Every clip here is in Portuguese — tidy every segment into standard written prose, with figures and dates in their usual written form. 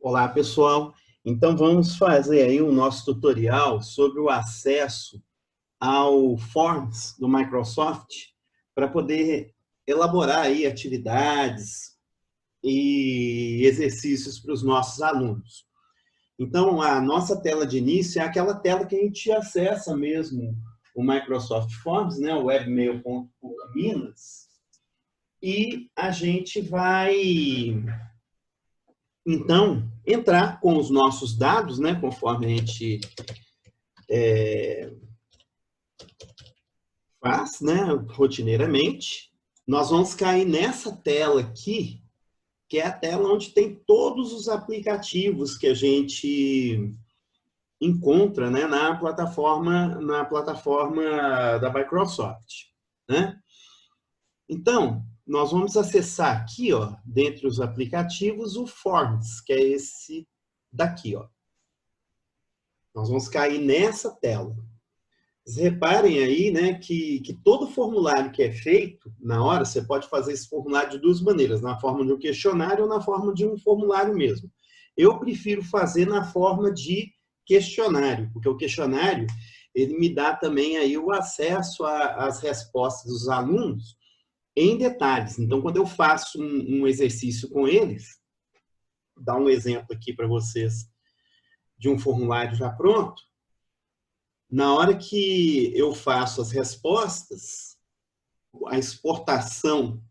Olá, pessoal. Então, vamos fazer aí o nosso tutorial sobre o acesso ao Forms do Microsoft para poder elaborar aí atividades e exercícios para os nossos alunos. Então, a nossa tela de início é aquela tela que a gente acessa mesmo o Microsoft Forms, né, o webmail.minas, e a gente vai então entrar com os nossos dados, né, conforme a gente faz, né, rotineiramente. Nós vamos cair nessa tela aqui, que é a tela onde tem todos os aplicativos que a gente encontra, né, na plataforma da Microsoft, né? Então, nós vamos acessar aqui, ó, dentre os aplicativos, o Forms, que é esse daqui, ó. Nós vamos cair nessa tela. Vocês reparem aí, né, que todo formulário que é feito, na hora, você pode fazer esse formulário de duas maneiras, na forma de um questionário ou na forma de um formulário mesmo. Eu prefiro fazer na forma de questionário, porque o questionário, ele me dá também aí o acesso às respostas dos alunos em detalhes. Então, quando eu faço um exercício com eles, vou dar um exemplo aqui para vocês de um formulário já pronto. Na hora que eu faço as respostas, a exportação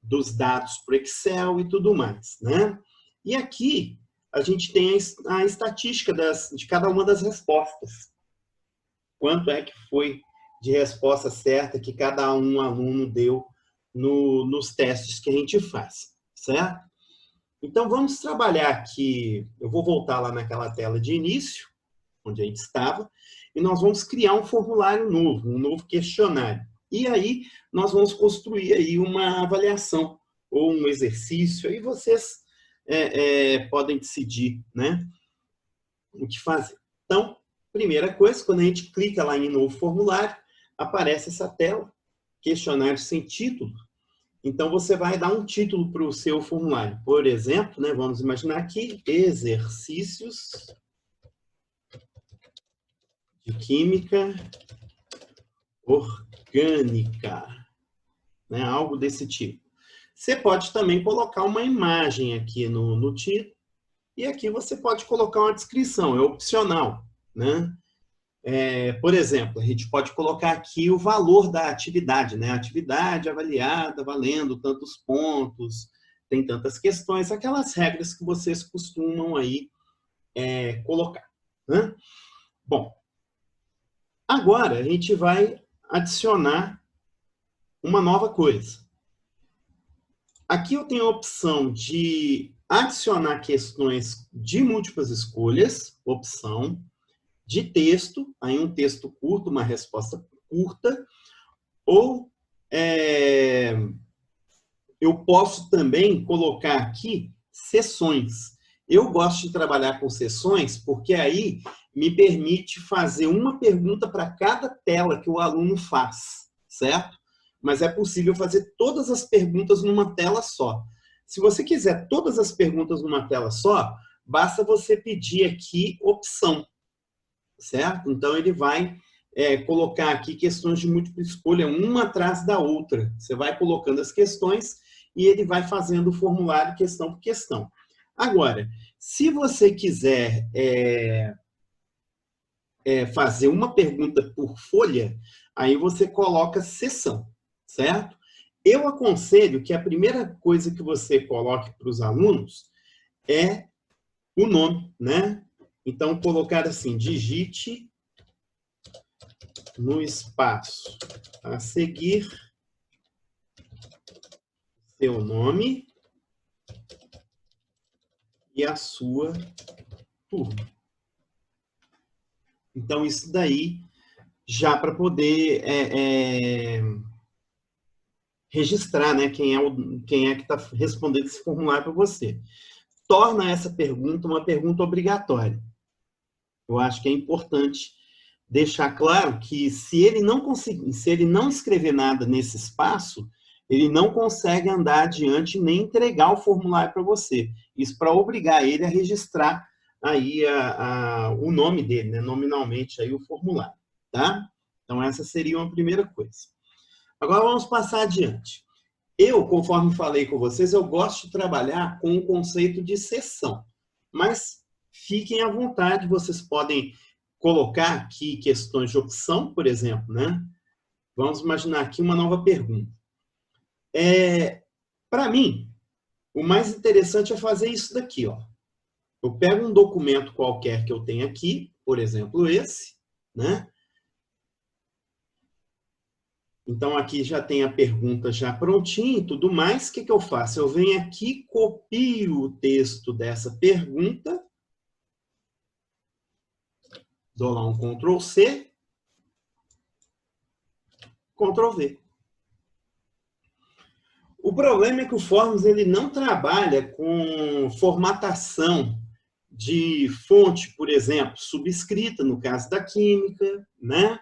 dos dados para o Excel e tudo mais, né? E aqui a gente tem a estatística de cada uma das respostas. Quanto é que foi de resposta certa que cada aluno deu nos testes que a gente faz, certo? Então, vamos trabalhar aqui. Eu vou voltar lá naquela tela de início, onde a gente estava, e nós vamos criar um formulário novo, um novo questionário. E aí, nós vamos construir aí uma avaliação, ou um exercício, aí vocês podem decidir, né, o que fazer. Então, primeira coisa, quando a gente clica lá em novo formulário, aparece essa tela, questionário sem título. Então, você vai dar um título para o seu formulário. Por exemplo, né, vamos imaginar aqui, exercícios de química orgânica, né, algo desse tipo. Você pode também colocar uma imagem aqui no título, e aqui você pode colocar uma descrição, é opcional, né? Por exemplo, a gente pode colocar aqui o valor da atividade, né? Atividade avaliada, valendo tantos pontos, tem tantas questões, aquelas regras que vocês costumam aí colocar, né? Bom, agora a gente vai adicionar uma nova coisa. Aqui eu tenho a opção de adicionar questões de múltiplas escolhas, opção, de texto, aí um texto curto, uma resposta curta, ou eu posso também colocar aqui sessões. Eu gosto de trabalhar com sessões porque aí me permite fazer uma pergunta para cada tela que o aluno faz, certo? Mas é possível fazer todas as perguntas numa tela só. Se você quiser todas as perguntas numa tela só, basta você pedir aqui opção, certo? Então, ele vai colocar aqui questões de múltipla escolha, uma atrás da outra. Você vai colocando as questões e ele vai fazendo o formulário questão por questão. Agora, se você quiser fazer uma pergunta por folha, aí você coloca seção, certo? Eu aconselho que a primeira coisa que você coloque para os alunos é o nome, né? Então, colocar assim, digite no espaço a seguir seu nome e a sua turma. Então, isso daí, já para poder registrar, né, quem é que está respondendo esse formulário para você. Torna essa pergunta uma pergunta obrigatória. Eu acho que é importante deixar claro que se ele não escrever nada nesse espaço, ele não consegue andar adiante nem entregar o formulário para você. Isso para obrigar ele a registrar aí o nome dele, né? Nominalmente aí o formulário, tá? Então essa seria uma primeira coisa. Agora vamos passar adiante. Eu, conforme falei com vocês, eu gosto de trabalhar com o conceito de sessão. Mas fiquem à vontade, vocês podem colocar aqui questões de opção, por exemplo, né? Vamos imaginar aqui uma nova pergunta. Para mim, o mais interessante é fazer isso daqui, ó. Eu pego um documento qualquer que eu tenho aqui, por exemplo, esse, né? Então, aqui já tem a pergunta já prontinha e tudo mais. O que eu faço? Eu venho aqui, copio o texto dessa pergunta, dou lá um Ctrl+C, Ctrl+V. O problema é que o Forms ele não trabalha com formatação de fonte, por exemplo, subscrita, no caso da química, né?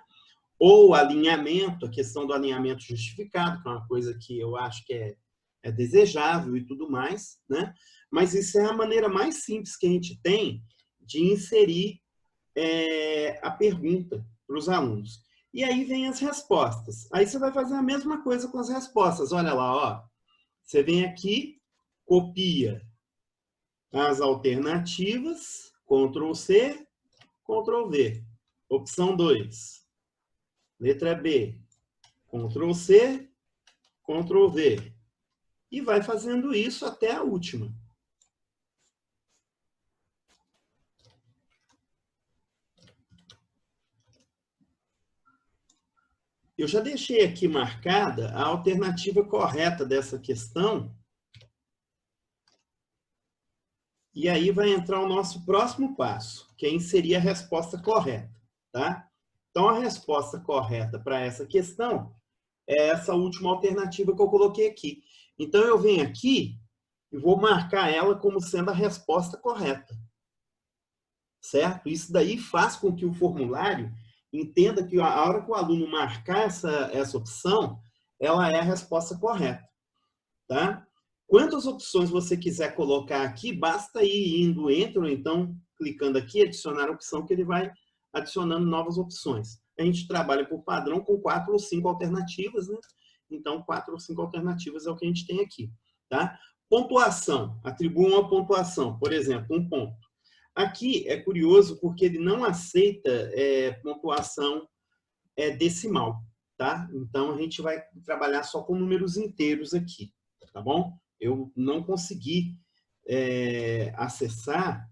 Ou alinhamento, a questão do alinhamento justificado, que é uma coisa que eu acho que é desejável e tudo mais, né? Mas isso é a maneira mais simples que a gente tem de inserir a pergunta para os alunos. E aí vem as respostas. Aí você vai fazer a mesma coisa com as respostas. Olha lá, ó. Você vem aqui, copia as alternativas, Ctrl+C, Ctrl+V. Opção 2. Letra B, Ctrl+C, Ctrl+V. E vai fazendo isso até a última. Eu já deixei aqui marcada a alternativa correta dessa questão. E aí vai entrar o nosso próximo passo, que é inserir a resposta correta, tá? Então, a resposta correta para essa questão é essa última alternativa que eu coloquei aqui. Então, eu venho aqui e vou marcar ela como sendo a resposta correta. Certo? Isso daí faz com que o formulário entenda que a hora que o aluno marcar essa opção, ela é a resposta correta. Tá? Quantas opções você quiser colocar aqui, basta ir indo, entra, ou então clicando aqui, adicionar a opção, que ele vai adicionando novas opções. A gente trabalha por padrão com 4 ou 5 alternativas, né? Então, 4 ou 5 alternativas é o que a gente tem aqui. Tá? Pontuação. Atribua uma pontuação, por exemplo, 1 ponto. Aqui é curioso porque ele não aceita pontuação decimal. Tá? Então, a gente vai trabalhar só com números inteiros aqui. Tá bom? Eu não consegui acessar,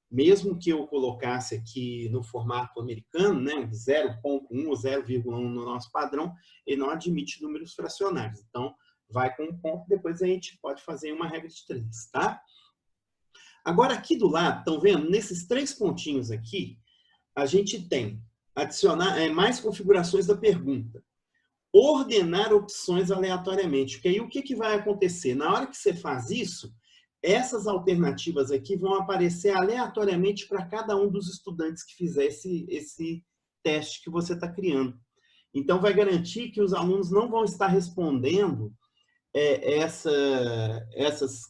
mesmo que eu colocasse aqui no formato americano, né, 0,1 ou 0,1 no nosso padrão, ele não admite números fracionários. Então, vai com 1 ponto, depois a gente pode fazer uma regra de 3, tá? Agora, aqui do lado, estão vendo? Nesses 3 pontinhos aqui, a gente tem adicionar mais configurações da pergunta. Ordenar opções aleatoriamente. Porque aí o que vai acontecer? Na hora que você faz isso, essas alternativas aqui vão aparecer aleatoriamente para cada um dos estudantes que fizer esse teste que você está criando. Então, vai garantir que os alunos não vão estar respondendo essas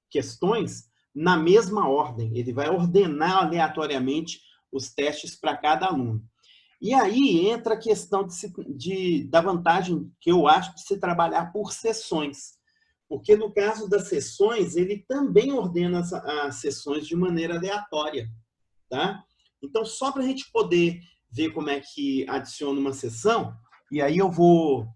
questões na mesma ordem. Ele vai ordenar aleatoriamente os testes para cada aluno. E aí entra a questão da vantagem que eu acho de se trabalhar por sessões. Porque no caso das sessões, ele também ordena as sessões de maneira aleatória. Tá? Então, só para a gente poder ver como é que adiciona uma sessão, e aí eu vou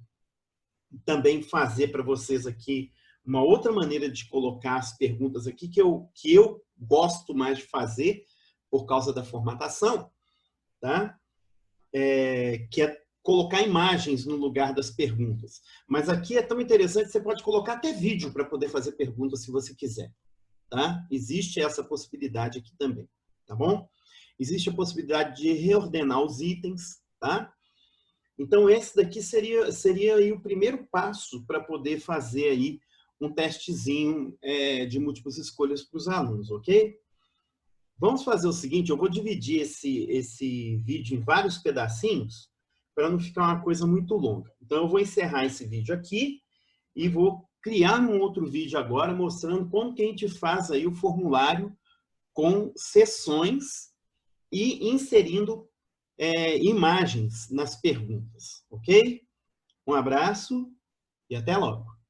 também fazer para vocês aqui uma outra maneira de colocar as perguntas aqui, que eu gosto mais de fazer por causa da formatação, tá? Que é colocar imagens no lugar das perguntas. Mas aqui é tão interessante que você pode colocar até vídeo para poder fazer perguntas se você quiser. Tá? Existe essa possibilidade aqui também. Tá bom? Existe a possibilidade de reordenar os itens. Tá? Então, esse daqui seria aí o primeiro passo para poder fazer aí um testezinho de múltiplas escolhas para os alunos, ok? Vamos fazer o seguinte, eu vou dividir esse vídeo em vários pedacinhos para não ficar uma coisa muito longa. Então, eu vou encerrar esse vídeo aqui e vou criar um outro vídeo agora mostrando como que a gente faz aí o formulário com sessões e inserindo imagens nas perguntas, ok? Um abraço e até logo!